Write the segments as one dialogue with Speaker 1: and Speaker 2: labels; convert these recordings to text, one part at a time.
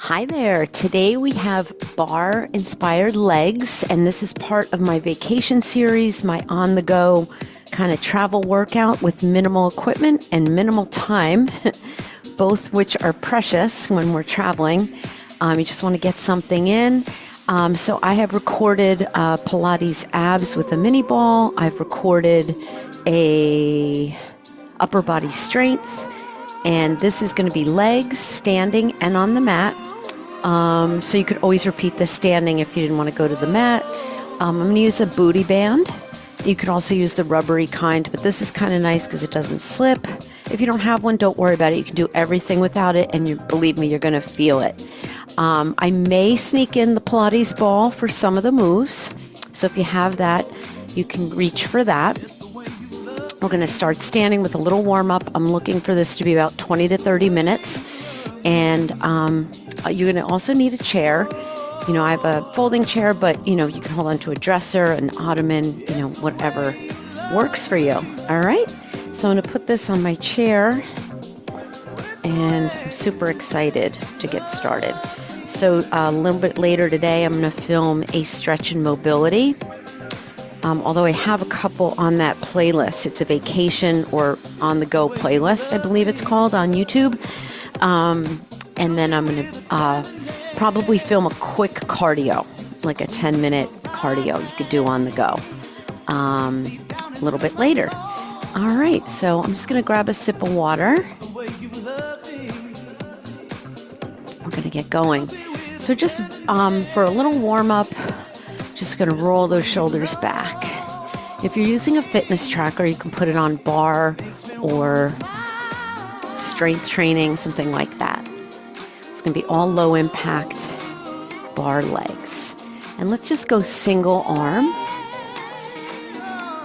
Speaker 1: Hi there. Today we have Barre inspired legs, and this is part of my vacation series, my on the go kind of travel workout with minimal equipment and minimal time, both which are precious when we're traveling. You just want to get something in. So I have recorded Pilates abs with a mini ball. I've recorded a upper body strength, and this is going to be legs, standing, and on the mat. So you could always repeat this standing if you didn't want to go to the mat. I'm going to use a booty band. You could also use the rubbery kind, but this is kind of nice because it doesn't slip. If you don't have one, don't worry about it. You can do everything without it, and believe me, you're going to feel it. I may sneak in the Pilates ball for some of the moves. So if you have that, you can reach for that. We're going to start standing with a little warm-up. I'm looking for this to be about 20 to 30 minutes. And you're going to also need a chair. You know, I have a folding chair, but, you know, you can hold on to a dresser, an ottoman, you know, whatever works for you. All right? So I'm going to put this on my chair, and I'm super excited to get started. So a little bit later today, I'm going to film a stretch and mobility. Although I have a couple on that playlist. It's a vacation or on-the-go playlist, I believe it's called, on YouTube. And then I'm going to probably film a quick cardio, like a 10-minute cardio you could do on the go a little bit later. All right, so I'm just going to grab a sip of water. We're going to get going. So just for a little warm-up, just going to roll those shoulders back. If you're using a fitness tracker, you can put it on bar or strength training, something like that. It's going to be all low impact bar legs. And let's just go single arm.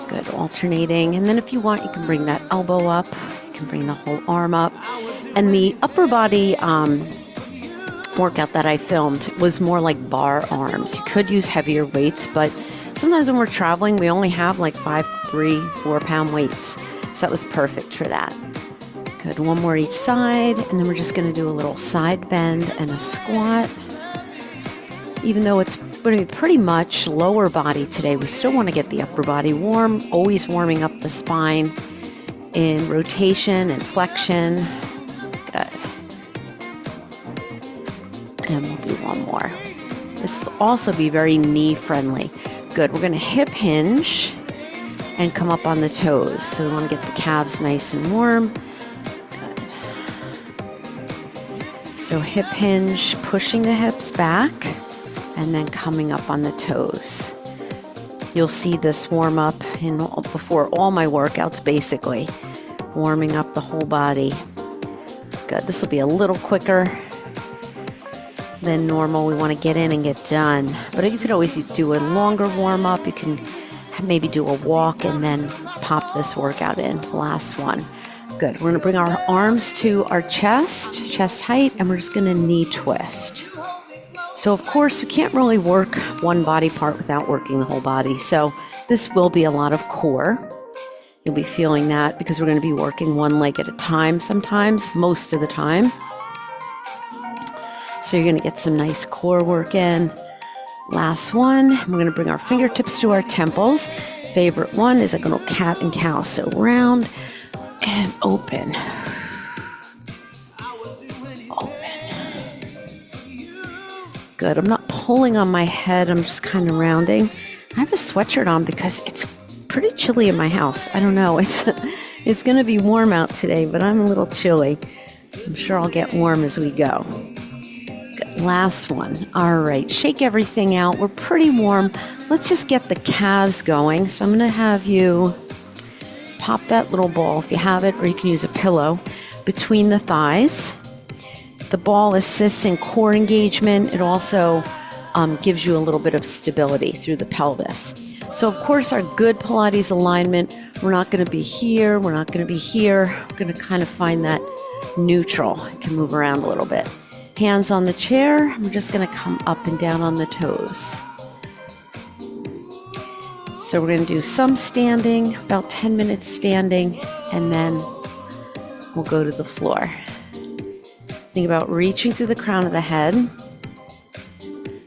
Speaker 1: Good, alternating. And then if you want, you can bring that elbow up. You can bring the whole arm up. And the upper body workout that I filmed was more like bar arms. You could use heavier weights, but sometimes when we're traveling, we only have like 5, 3, 4 pound weights. So that was perfect for that. Good, one more each side, and then we're just going to do a little side bend and a squat. Even though it's going to be pretty much lower body today, we still want to get the upper body warm, always warming up the spine in rotation and flexion. Good. And we'll do one more. This will also be very knee friendly. Good, we're going to hip hinge and come up on the toes. So we want to get the calves nice and warm. So hip hinge, pushing the hips back, and then coming up on the toes. You'll see this warm up before all my workouts, basically. Warming up the whole body. Good, this will be a little quicker than normal. We want to get in and get done. But you could always do a longer warm up. You can maybe do a walk and then pop this workout in. Last one. Good. We're going to bring our arms to our chest height, and we're just going to knee twist. So, of course, you can't really work one body part without working the whole body. So this will be a lot of core. You'll be feeling that because we're going to be working one leg at a time sometimes, most of the time. So you're going to get some nice core work in. Last one. We're going to bring our fingertips to our temples. Favorite one is a little cat and cow. So round and open. Open. Good. I'm not pulling on my head. I'm just kind of rounding. I have a sweatshirt on because it's pretty chilly in my house. I don't know. It's going to be warm out today, but I'm a little chilly. I'm sure I'll get warm as we go. Good. Last one. All right. Shake everything out. We're pretty warm. Let's just get the calves going. So I'm going to have you pop that little ball if you have it, or you can use a pillow between the thighs. The ball assists in core engagement. It also gives you a little bit of stability through the pelvis. So, of course, our good Pilates alignment, we're not going to be here. We're not going to be here. We're going to kind of find that neutral. You can move around a little bit. Hands on the chair. We're just going to come up and down on the toes. So we're going to do some standing, about 10 minutes standing, and then we'll go to the floor. Think about reaching through the crown of the head.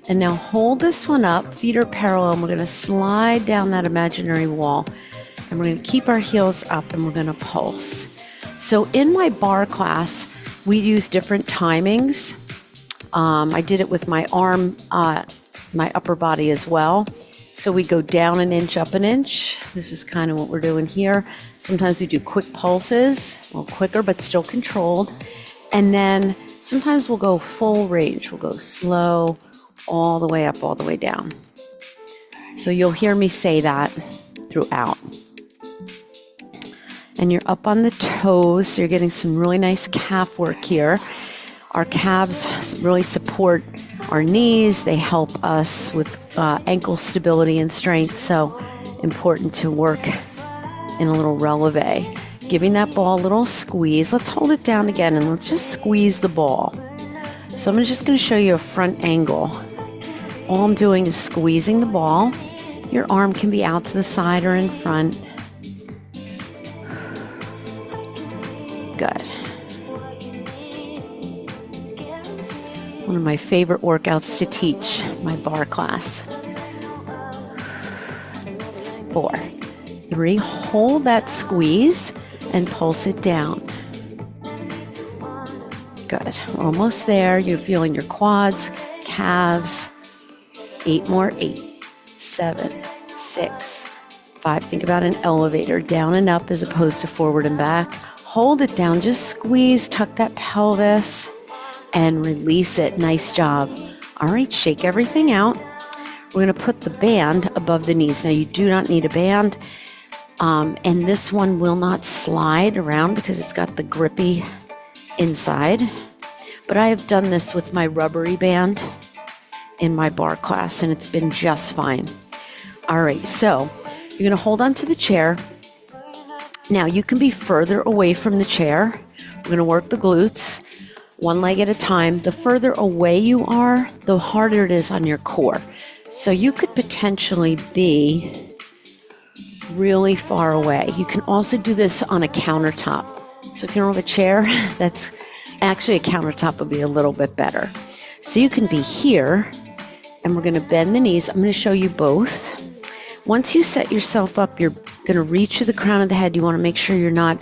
Speaker 1: And now hold this one up, feet are parallel, and we're going to slide down that imaginary wall. And we're going to keep our heels up and we're going to pulse. So in my barre class, we use different timings. I did it with my arm, my upper body as well. So we go down an inch, up an inch. This is kind of what we're doing here. Sometimes we do quick pulses, a little quicker, but still controlled. And then sometimes we'll go full range. We'll go slow, all the way up, all the way down. So you'll hear me say that throughout. And you're up on the toes, so you're getting some really nice calf work here. Our calves really support our knees. They help us with ankle stability and strength, so important to work in a little releve. Giving that ball a little squeeze. Let's hold it down again and let's just squeeze the ball. So I'm just going to show you a front angle. All I'm doing is squeezing the ball. Your arm can be out to the side or in front. Good. One of my favorite workouts to teach, my barre class. 4, 3, hold that squeeze and pulse it down. Good. We're almost there. You're feeling your quads, calves. 8 more. 8, 7, 6, 5. Think about an elevator, down and up as opposed to forward and back. Hold it down. Just squeeze, tuck that pelvis, and release it. Nice job. All right, shake everything out. We're going to put the band above the knees. Now, you do not need a band, and this one will not slide around because it's got the grippy inside. But I have done this with my rubbery band in my barre class, and it's been just fine. All right, so you're going to hold on to the chair. Now, you can be further away from the chair. We're going to work the glutes, one leg at a time. The further away you are, the harder it is on your core. So you could potentially be really far away. You can also do this on a countertop. So if you don't have a chair, that's actually a countertop would be a little bit better. So you can be here, and we're going to bend the knees. I'm going to show you both. Once you set yourself up, you're going to reach to the crown of the head. You want to make sure you're not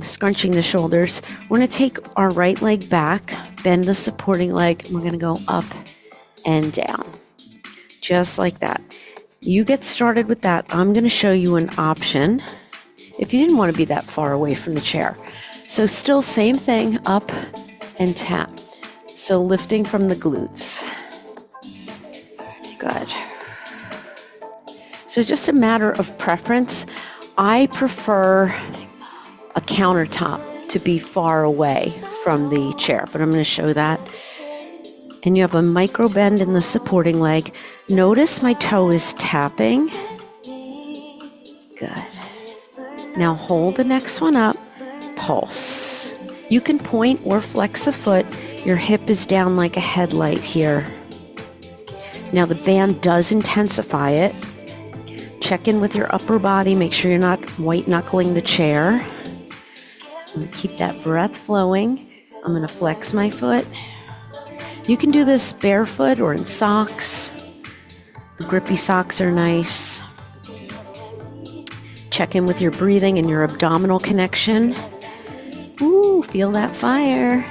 Speaker 1: scrunching the shoulders. We're going to take our right leg back, bend the supporting leg, and we're going to go up and down, just like that. You get started with that. I'm going to show you an option if you didn't want to be that far away from the chair. So still same thing, up and tap. So lifting from the glutes. Good. So just a matter of preference. I prefer a countertop to be far away from the chair, but I'm going to show that. And you have a micro bend in the supporting leg. Notice my toe is tapping. Good. Now hold the next one up. Pulse. You can point or flex a foot. Your hip is down like a headlight here. Now the band does intensify it. Check in with your upper body. Make sure you're not white knuckling the chair. I'm going to keep that breath flowing. I'm going to flex my foot. You can do this barefoot or in socks. The grippy socks are nice. Check in with your breathing and your abdominal connection. Ooh, feel that fire.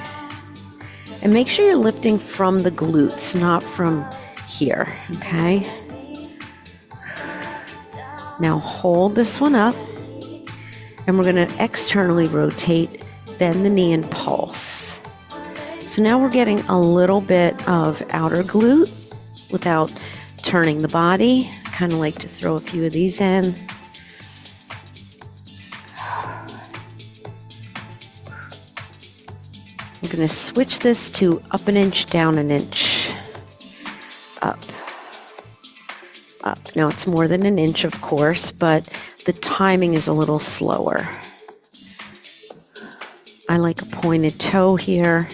Speaker 1: And make sure you're lifting from the glutes, not from here, okay? Now hold this one up, and we're going to externally rotate, bend the knee, and pulse. So now we're getting a little bit of outer glute without turning the body. I kind of like to throw a few of these in. I'm going to switch this to up an inch, down an inch, up, up. Now it's more than an inch, of course, but the timing is a little slower. I like a pointed toe here.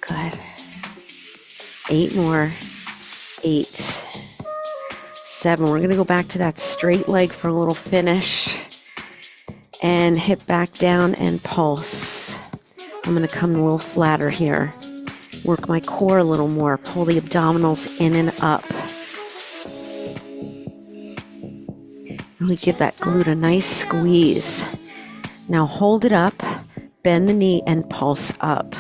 Speaker 1: Good. 8 more. 8, 7. We're going to go back to that straight leg for a little finish. And hip back down and pulse. I'm going to come a little flatter here. Work my core a little more. Pull the abdominals in and up. Really give that glute a nice squeeze. Now hold it up, bend the knee, and pulse up.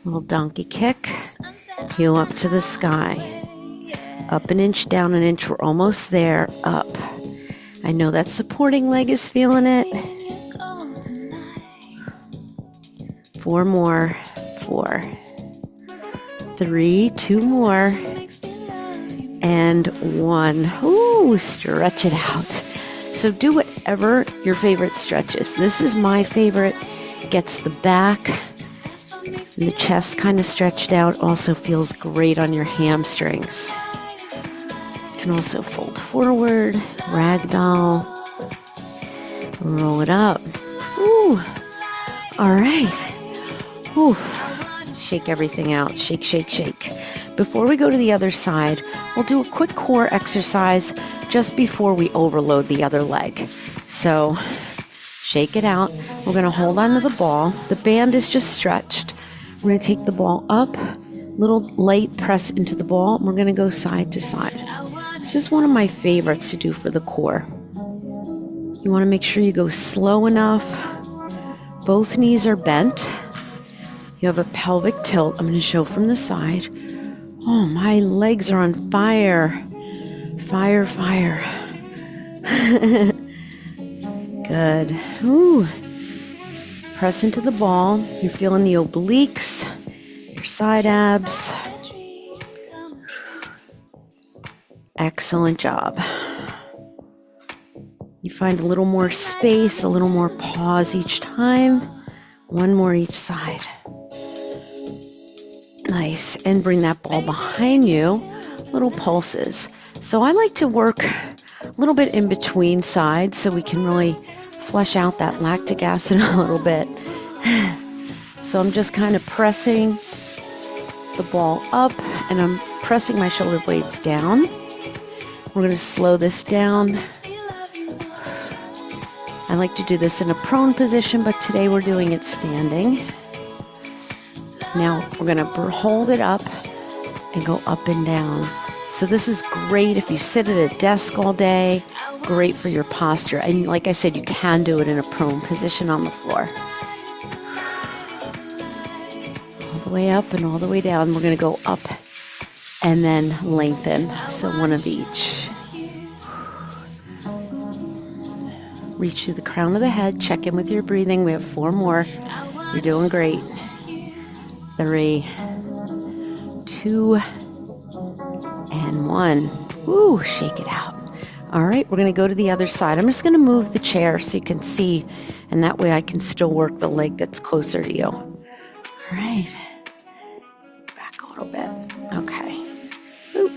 Speaker 1: Little donkey kick. Heel up to the sky. Up an inch, down an inch. We're almost there. Up. I know that supporting leg is feeling it. 4 more. 4. 3, 2 more, and 1. Ooh, stretch it out. So do whatever your favorite stretch is. This is my favorite. Gets the back and the chest kind of stretched out. Also feels great on your hamstrings. You can also fold forward, ragdoll, roll it up. Ooh, all right. Ooh. Shake everything out. Shake, shake, shake. Before we go to the other side, we'll do a quick core exercise just before we overload the other leg. So shake it out. We're going to hold on to the ball. The band is just stretched. We're going to take the ball up, little light press into the ball, and we're going to go side to side. This is one of my favorites to do for the core. You want to make sure you go slow enough. Both knees are bent. You have a pelvic tilt. I'm going to show from the side. Oh, my legs are on fire. Fire, fire. Good. Ooh. Press into the ball. You're feeling the obliques, your side abs. Excellent job. You find a little more space, a little more pause each time. 1 more each side. Nice. And bring that ball behind you. Little pulses. So I like to work a little bit in between sides so we can really flush out that lactic acid a little bit. So I'm just kind of pressing the ball up and I'm pressing my shoulder blades down. We're going to slow this down. I like to do this in a prone position, but today we're doing it standing. Now we're going to hold it up and go up and down. So this is great if you sit at a desk all day, great for your posture. And like I said, you can do it in a prone position on the floor. All the way up and all the way down. We're going to go up and then lengthen. So 1 of each. Reach to the crown of the head. Check in with your breathing. We have 4 more. You're doing great. 3, 2, and 1. Woo, shake it out. All right, we're going to go to the other side. I'm just going to move the chair so you can see, and that way I can still work the leg that's closer to you. All right. Back a little bit. Okay. Oop.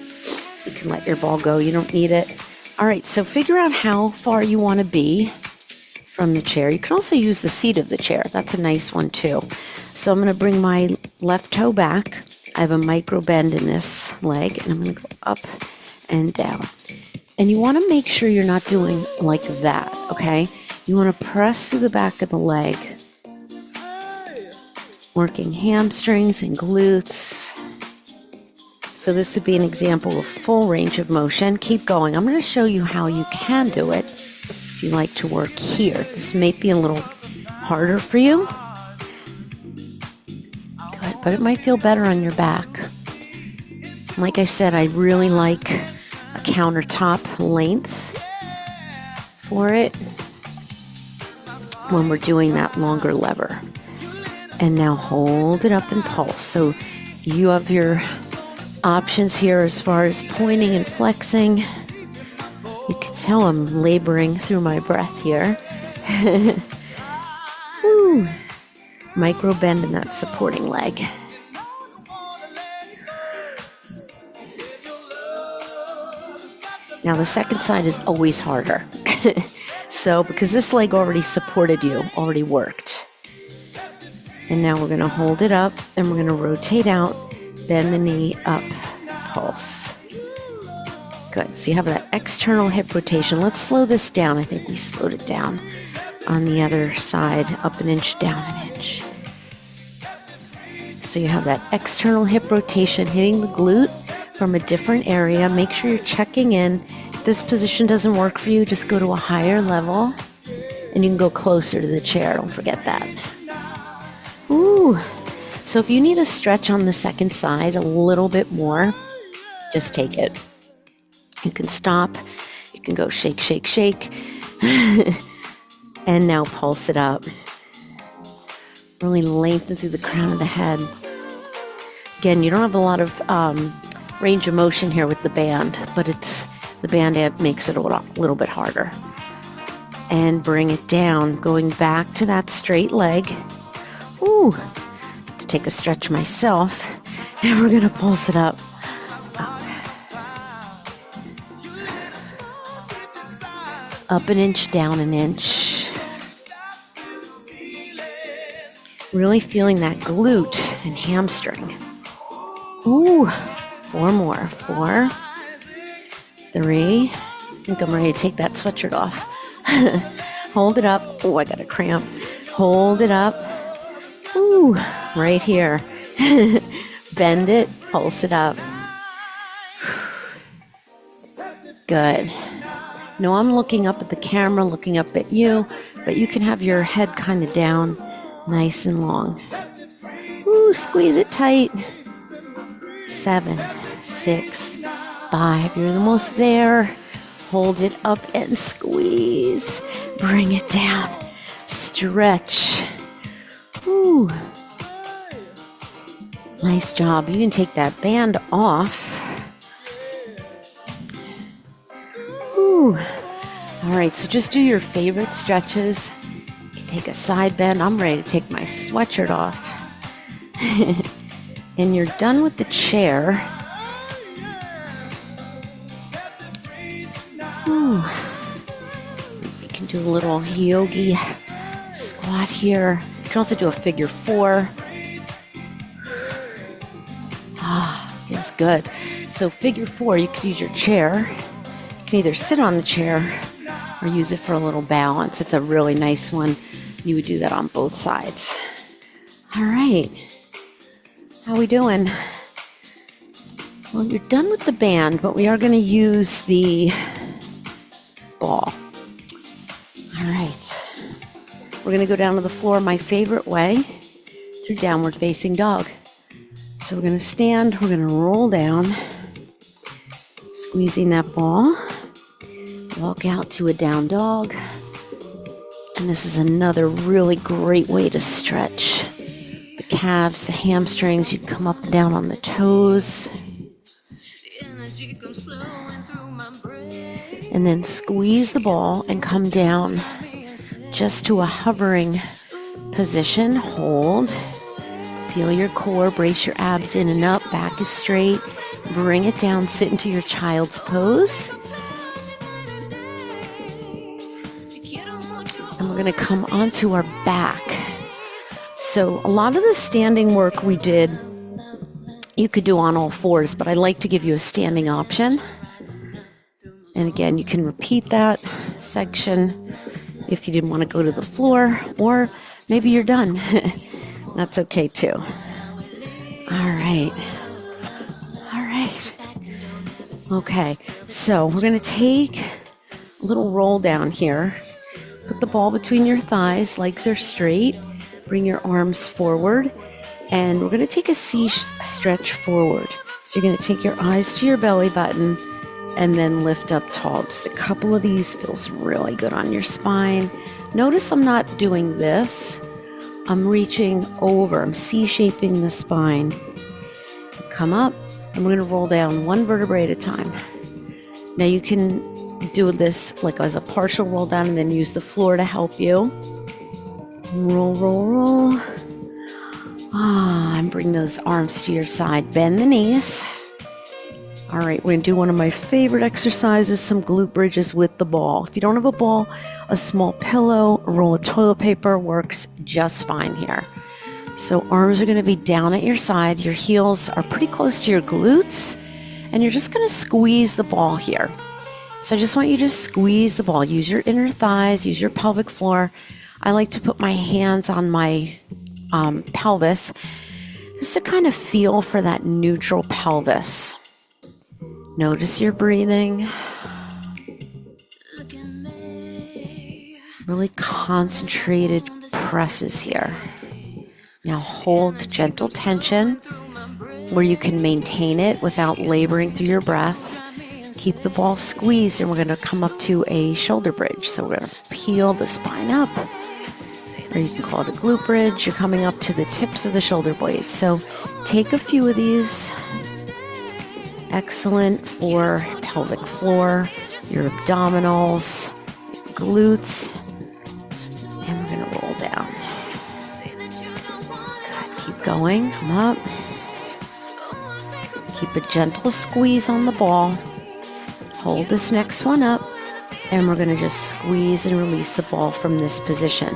Speaker 1: You can let your ball go. You don't need it. All right, so figure out how far you want to be from the chair. You can also use the seat of the chair. That's a nice one too. So I'm going to bring my left toe back. I have a micro bend in this leg, and I'm going to go up and down. And you want to make sure you're not doing like that, okay? You want to press through the back of the leg, working hamstrings and glutes. So this would be an example of full range of motion. Keep going. I'm going to show you how you can do it if you like to work here. This may be a little harder for you. Good, but it might feel better on your back. Like I said, I really like a countertop length for it when we're doing that longer lever. And now hold it up and pulse. So you have your options here as far as pointing and flexing. You can tell I'm laboring through my breath here. Woo. Micro bend in that supporting leg. Now the second side is always harder. So because this leg already supported you, already worked. And now we're going to hold it up and we're going to rotate out, bend the knee up, pulse. Good. So you have that external hip rotation. Let's slow this down. I think we slowed it down on the other side, up an inch, down an inch. So you have that external hip rotation hitting the glute from a different area. Make sure you're checking in. If this position doesn't work for you, just go to a higher level and you can go closer to the chair. Don't forget that. Ooh. So if you need a stretch on the second side a little bit more, just take it. You can stop. You can go shake, shake, shake. And now pulse it up. Really lengthen through the crown of the head. Again, you don't have a lot of range of motion here with the band, but the band makes it a little bit harder. And bring it down, going back to that straight leg. Ooh, to take a stretch myself. And we're gonna pulse it up. Up an inch, down an inch. Really feeling that glute and hamstring. Ooh, 4 more. 4, 3. I think I'm ready to take that sweatshirt off. Hold it up. Oh, I got a cramp. Hold it up. Ooh, right here. Bend it, pulse it up. Good. No, I'm looking up at the camera, looking up at you, but you can have your head kind of down, nice and long. Ooh, squeeze it tight. 7, 6, 5. You're almost there. Hold it up and squeeze. Bring it down. Stretch. Ooh. Nice job. You can take that band off. Ooh. All right, so just do your favorite stretches. You can take a side bend. I'm ready to take my sweatshirt off. And you're done with the chair. Ooh. You can do a little yogi squat here. You can also do a figure 4. Feels good. So figure 4, you could use your chair. You can either sit on the chair or use it for a little balance. It's a really nice one. You would do that on both sides. All right. How we doing? Well, you're done with the band, but we are going to use the ball. All right. We're going to go down to the floor my favorite way, through downward facing dog. So we're going to stand, we're going to roll down, squeezing that ball, walk out to a down dog. And this is another really great way to stretch the calves, the hamstrings. You can come up and down on the toes. And then squeeze the ball and come down just to a hovering position. Hold. Feel your core, brace your abs in and up, back is straight. Bring it down, sit into your child's pose. And we're going to come onto our back. So a lot of the standing work we did, you could do on all fours, but I like to give you a standing option. And again, you can repeat that section if you didn't want to go to the floor, or maybe you're done. That's okay too. All right. Okay, so we're going to take a little roll down here. Put the ball between your thighs, legs are straight. Bring your arms forward. And we're going to take a C stretch forward. So you're going to take your eyes to your belly button and then lift up tall. Just a couple of these feels really good on your spine. Notice I'm not doing this. I'm reaching over. I'm C-shaping the spine. Come up, and we're going to roll down one vertebrae at a time. Now you can do this like as a partial roll down and then use the floor to help you. Roll, roll, roll. And bring those arms to your side. Bend the knees. All right, we're going to do one of my favorite exercises, some glute bridges with the ball. If you don't have a ball, a small pillow, a roll of toilet paper works just fine here. So arms are going to be down at your side. Your heels are pretty close to your glutes. And you're just going to squeeze the ball here. So I just want you to squeeze the ball. Use your inner thighs, use your pelvic floor. I like to put my hands on my pelvis just to kind of feel for that neutral pelvis. Notice your breathing. Really concentrated presses here. Now hold gentle tension where you can maintain it without laboring through your breath. Keep the ball squeezed, and we're going to come up to a shoulder bridge. So we're going to peel the spine up, or you can call it a glute bridge. You're coming up to the tips of the shoulder blades. So take a few of these. Excellent for pelvic floor, your abdominals, glutes, and we're going to roll down. Good. Keep going. Come up. Keep a gentle squeeze on the ball. Hold this next one up, and we're going to just squeeze and release the ball from this position.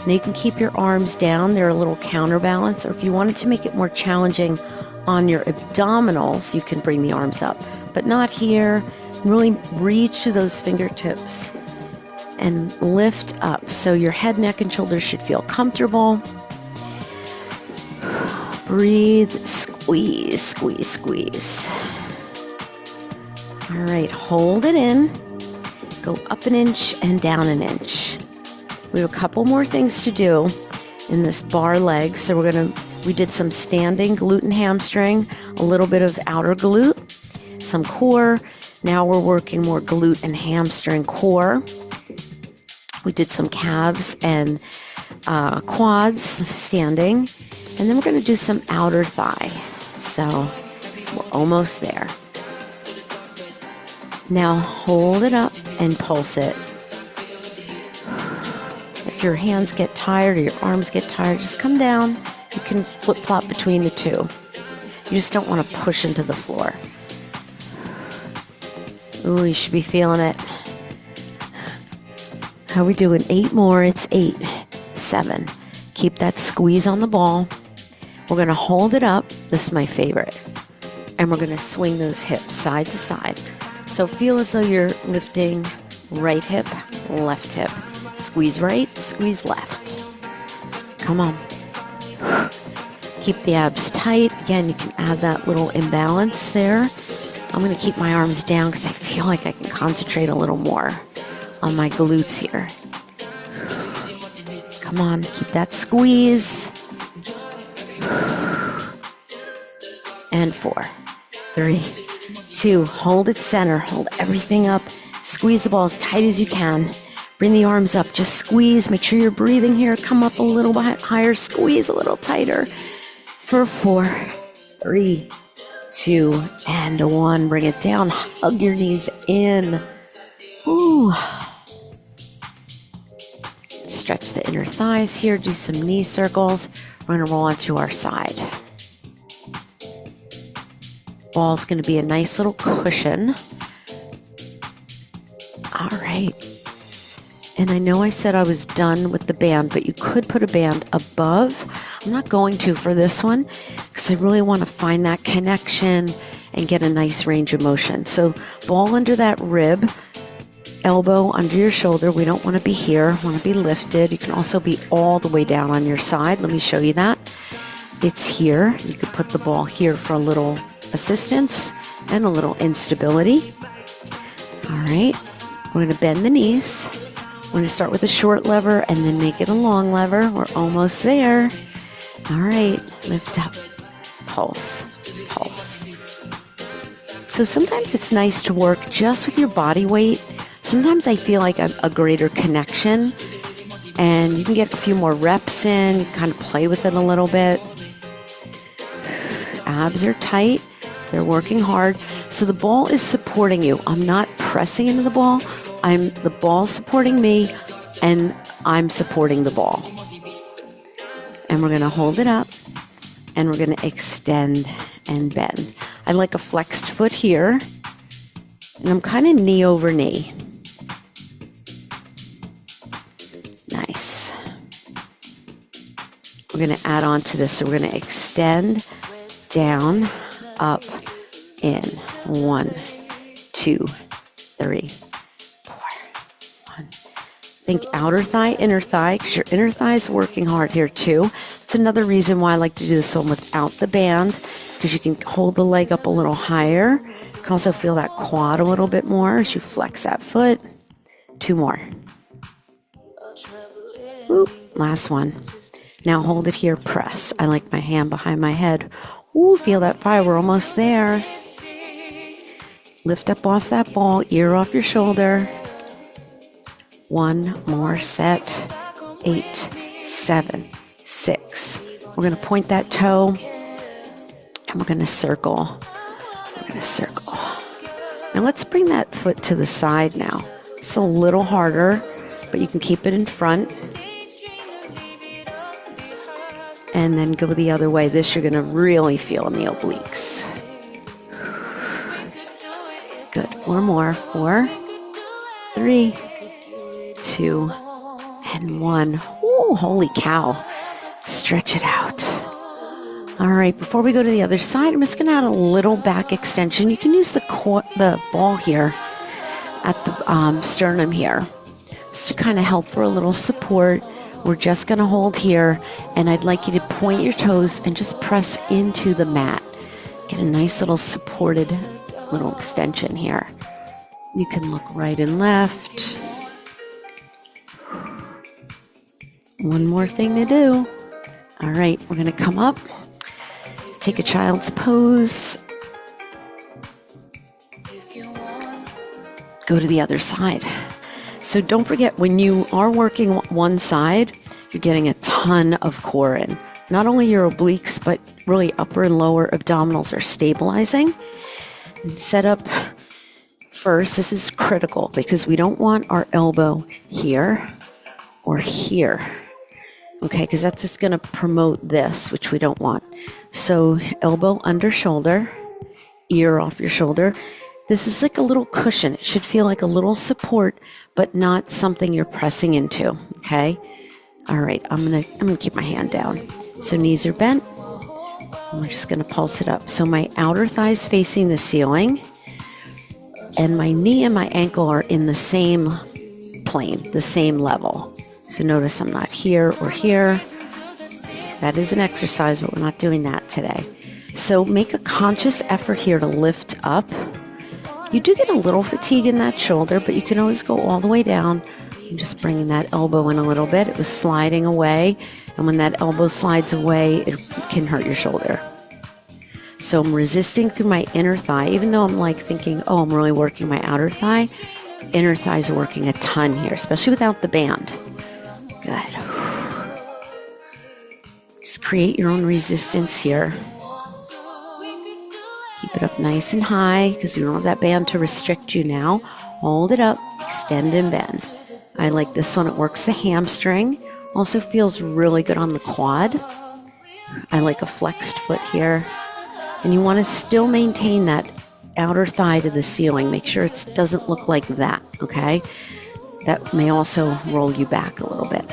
Speaker 1: Now you can keep your arms down. They're a little counterbalance, or if you wanted to make it more challenging on your abdominals, you can bring the arms up, but not here. Really reach to those fingertips and lift up. So your head, neck, and shoulders should feel comfortable. Breathe, squeeze, squeeze, squeeze. All right, hold it in. Go up an inch and down an inch. We have a couple more things to do in this bar leg. So we did some standing glute and hamstring, a little bit of outer glute, some core. Now we're working more glute and hamstring core. We did some calves and quads standing. And then we're going to do some outer thigh. So we're almost there. Now hold it up and pulse it. If your hands get tired or your arms get tired, just come down. You can flip-flop between the two. You just don't want to push into the floor. Ooh, you should be feeling it. How are we doing? 8 more. It's 8, 7. Keep that squeeze on the ball. We're going to hold it up. This is my favorite. And we're going to swing those hips side to side. So feel as though you're lifting right hip, left hip. Squeeze right, squeeze left. Come on. Keep the abs tight. Again, you can add that little imbalance there. I'm going to keep my arms down because I feel like I can concentrate a little more on my glutes here. Come on, keep that squeeze. And 4, 3, 2, hold it center, hold everything up, squeeze the ball as tight as you can, bring the arms up, just squeeze, make sure you're breathing here, come up a little bit higher, squeeze a little tighter for 4, 3, 2, and 1, bring it down, hug your knees in, ooh. Stretch the inner thighs here, do some knee circles, we're going to roll onto our side. Ball's going to be a nice little cushion. All right. And I know I said I was done with the band, but you could put a band above. I'm not going to for this one because I really want to find that connection and get a nice range of motion. So ball under that rib, elbow under your shoulder. We don't want to be here. We want to be lifted. You can also be all the way down on your side. Let me show you that. It's here. You could put the ball here for a little assistance and a little instability. All right, we're going to bend the knees. We're going to start with a short lever and then make it a long lever. We're almost there. All right, lift up, pulse, pulse. So sometimes it's nice to work just with your body weight. Sometimes I feel like a greater connection, and you can get a few more reps in, kind of play with it a little bit. Abs are tight. They're working hard. So the ball is supporting you. I'm not pressing into the ball. The ball's supporting me, and I'm supporting the ball. And we're going to hold it up, and we're going to extend and bend. I like a flexed foot here, and I'm kind of knee over knee. Nice. We're going to add on to this. So we're going to extend, down, up, in. 1, 2, 3, 4. 1. Think outer thigh, inner thigh, because your inner thigh is working hard here too. It's another reason why I like to do this one without the band, because you can hold the leg up a little higher. You can also feel that quad a little bit more as you flex that foot. 2 more. Oop, last one. Now hold it here, press. I like my hand behind my head. Ooh, feel that fire, we're almost there. Lift up off that ball, ear off your shoulder. 1 more set. 8, 7, 6. We're going to point that toe and we're going to circle. We're going to circle. Now let's bring that foot to the side now. It's a little harder, but you can keep it in front. And then go the other way. This you're going to really feel in the obliques. Good. 4 more. 4, 3, 2, and 1. Ooh, holy cow. Stretch it out. All right, before we go to the other side, I'm just going to add a little back extension. You can use the ball here at the sternum here, just to kind of help for a little support. We're just going to hold here, and I'd like you to point your toes and just press into the mat. Get a nice little supported little extension here. You can look right and left. One more thing to do. All right, we're going to come up, take a child's pose, go to the other side. So don't forget, when you are working one side, you're getting a ton of core in. Not only your obliques, but really upper and lower abdominals are stabilizing. And set up first, this is critical because we don't want our elbow here or here. Okay, because that's just going to promote this, which we don't want. So elbow under shoulder, ear off your shoulder. This is like a little cushion. It should feel like a little support, but not something you're pressing into, okay? All right, I'm gonna keep my hand down. So knees are bent, and we're just gonna pulse it up. So my outer thigh's facing the ceiling, and my knee and my ankle are in the same plane, the same level. So notice I'm not here or here. That is an exercise, but we're not doing that today. So make a conscious effort here to lift up. You do get a little fatigue in that shoulder, but you can always go all the way down. I'm just bringing that elbow in a little bit. It was sliding away, and when that elbow slides away, it can hurt your shoulder. So I'm resisting through my inner thigh, even though I'm like thinking, oh, I'm really working my outer thigh. Inner thighs are working a ton here, especially without the band. Good. Just create your own resistance here. Keep it up nice and high because we don't have that band to restrict you now. Hold it up, extend and bend. I like this one. It works the hamstring. Also feels really good on the quad. I like a flexed foot here. And you want to still maintain that outer thigh to the ceiling. Make sure it doesn't look like that, okay? That may also roll you back a little bit.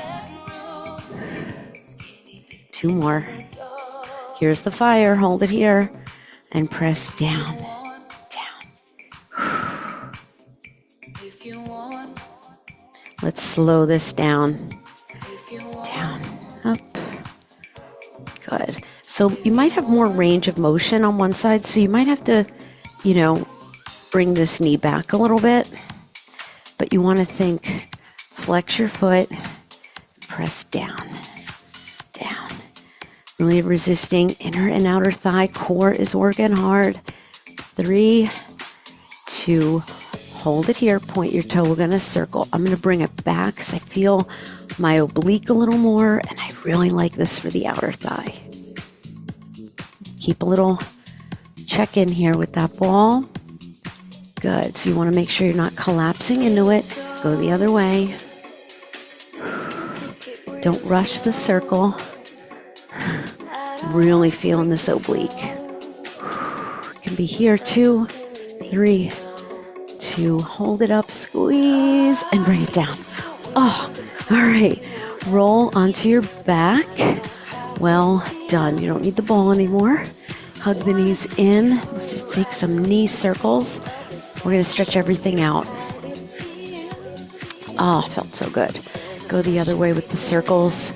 Speaker 1: 2 more. Here's the fire. Hold it here. And press down, down. Let's slow this down, down, up. Good. So you might have more range of motion on one side, so you might have to, bring this knee back a little bit. But you want to think, flex your foot, press down, down. Really resisting inner and outer thigh. Core is working hard. 3, 2, hold it here. Point your toe. We're going to circle. I'm going to bring it back because I feel my oblique a little more, and I really like this for the outer thigh. Keep a little check in here with that ball. Good. So you want to make sure you're not collapsing into it. Go the other way. Don't rush the circle. Really feeling this oblique. It can be here, 2, 3, 2. Hold it up, squeeze, and bring it down. Oh, all right. Roll onto your back. Well done. You don't need the ball anymore. Hug the knees in. Let's just take some knee circles. We're going to stretch everything out. Oh, felt so good. Go the other way with the circles.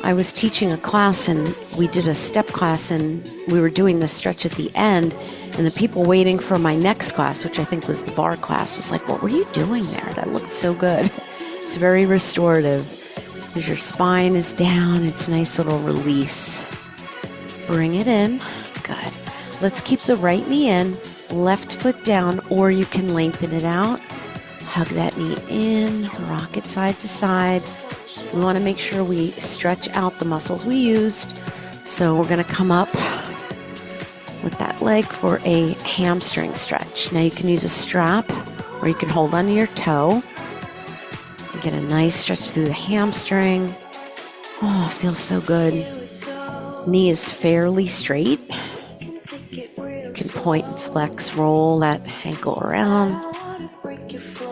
Speaker 1: I was teaching a class and we did a step class and we were doing the stretch at the end, and the people waiting for my next class, which I think was the bar class, was like, what were you doing there? That looked so good. It's very restorative. As your spine is down, it's a nice little release. Bring it in. Good. Let's keep the right knee in, left foot down, or you can lengthen it out. Hug that knee in, rock it side to side. We want to make sure we stretch out the muscles we used. So we're going to come up with that leg for a hamstring stretch. Now you can use a strap or you can hold onto your toe. Get a nice stretch through the hamstring. Oh, it feels so good. Knee is fairly straight. You can point and flex, roll that ankle around.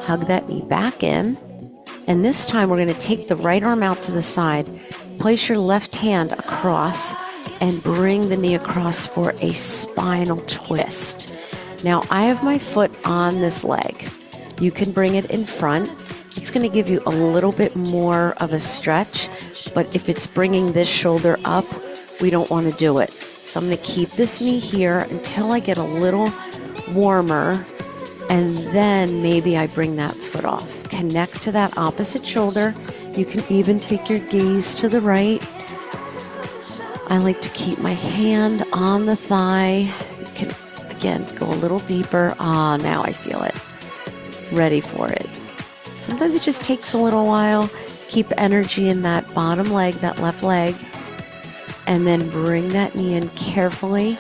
Speaker 1: Hug that knee back in. And this time we're going to take the right arm out to the side, place your left hand across, and bring the knee across for a spinal twist. Now I have my foot on this leg. You can bring it in front. It's going to give you a little bit more of a stretch, but if it's bringing this shoulder up, we don't want to do it. So I'm going to keep this knee here until I get a little warmer, and then maybe I bring that foot off. Connect to that opposite shoulder. You can even take your gaze to the right. I like to keep my hand on the thigh. You can, again, go a little deeper. Ah, now I feel it. Ready for it. Sometimes it just takes a little while. Keep energy in that bottom leg, that left leg, and then bring that knee in carefully.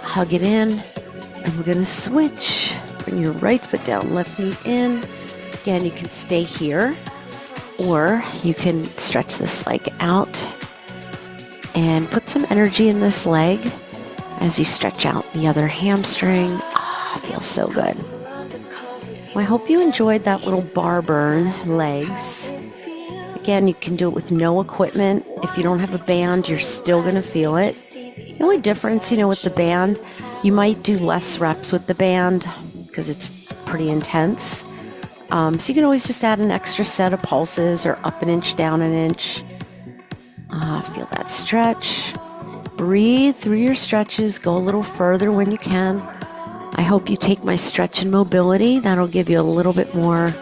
Speaker 1: Hug it in, and we're going to switch. Bring your right foot down, left knee in. Again, you can stay here, or you can stretch this leg out and put some energy in this leg as you stretch out the other hamstring. Ah, it feels so good. Well, I hope you enjoyed that little bar burn legs. Again, you can do it with no equipment. If you don't have a band, you're still going to feel it. The only difference, with the band, you might do less reps with the band because it's pretty intense. So you can always just add an extra set of pulses or up an inch, down an inch. Feel that stretch. Breathe through your stretches. Go a little further when you can. I hope you take my stretch and mobility. That'll give you a little bit more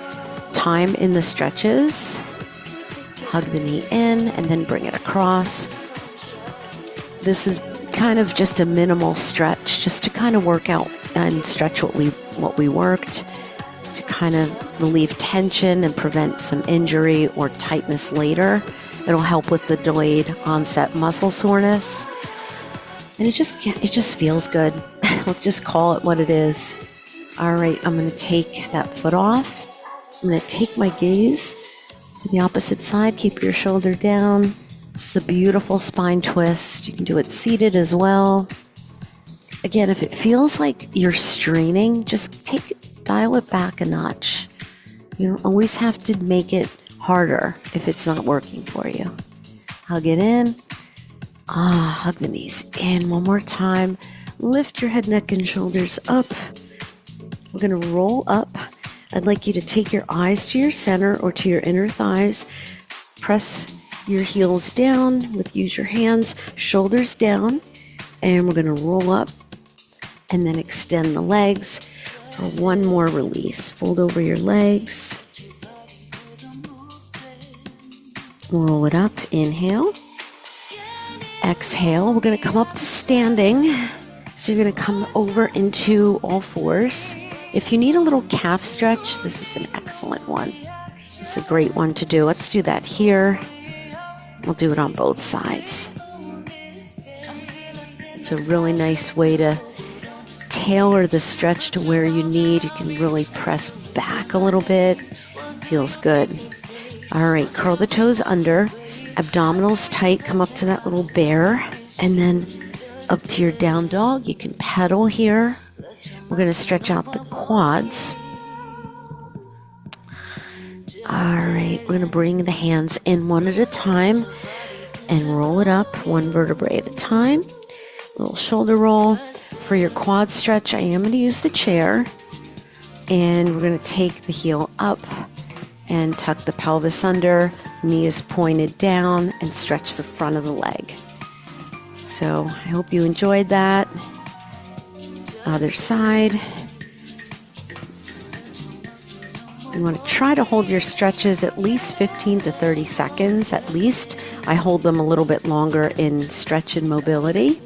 Speaker 1: time in the stretches. Hug the knee in and then bring it across. This is kind of just a minimal stretch, just to kind of work out and stretch what we worked, to kind of relieve tension and prevent some injury or tightness later. It'll help with the delayed onset muscle soreness. And it just feels good. Let's just call it what it is. All right, I'm going to take that foot off. I'm going to take my gaze to the opposite side. Keep your shoulder down. It's a beautiful spine twist. You can do it seated as well. Again, if it feels like you're straining, just dial it back a notch. You don't always have to make it harder if it's not working for you. Hug it in. Hug the knees in one more time. Lift your head, neck, and shoulders up. We're going to roll up. I'd like you to take your eyes to your center or to your inner thighs. Press your heels down. Use your hands, shoulders down. And we're going to roll up and then extend the legs for one more release. Fold over your legs. Roll it up. Inhale. Exhale. We're going to come up to standing. So you're going to come over into all fours. If you need a little calf stretch, this is an excellent one. It's a great one to do. Let's do that here. We'll do it on both sides. It's a really nice way to tailor the stretch to where you need. You can really press back a little bit. Feels good. All right, curl the toes under. Abdominals tight. Come up to that little bear. And then up to your down dog. You can pedal here. We're going to stretch out the quads. All right, we're going to bring the hands in one at a time and roll it up one vertebrae at a time. Little shoulder roll. For your quad stretch, I am going to use the chair. And we're going to take the heel up and tuck the pelvis under. Knee is pointed down, and stretch the front of the leg. So I hope you enjoyed that. Other side. You want to try to hold your stretches at least 15 to 30 seconds, at least. I hold them a little bit longer in stretch and mobility.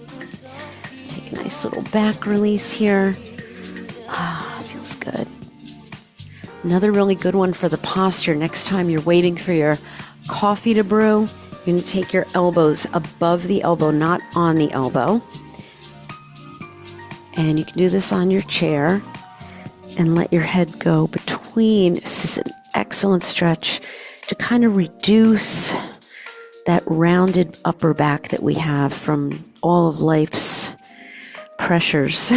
Speaker 1: Take a nice little back release here. Feels good. Another really good one for the posture. Next time you're waiting for your coffee to brew, you're going to take your elbows above the elbow, not on the elbow. And you can do this on your chair and let your head go between. This is an excellent stretch to kind of reduce that rounded upper back that we have from all of life's pressures.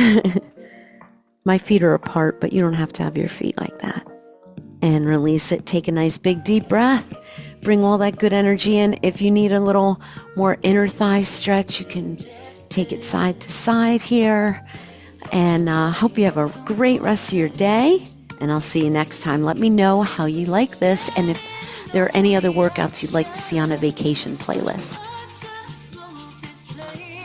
Speaker 1: My feet are apart, but you don't have to have your feet like that. And release it. Take a nice big deep breath. Bring all that good energy in. If you need a little more inner thigh stretch, you can take it side to side here. And hope you have a great rest of your day. And I'll see you next time. Let me know how you like this and if there are any other workouts you'd like to see on a vacation playlist.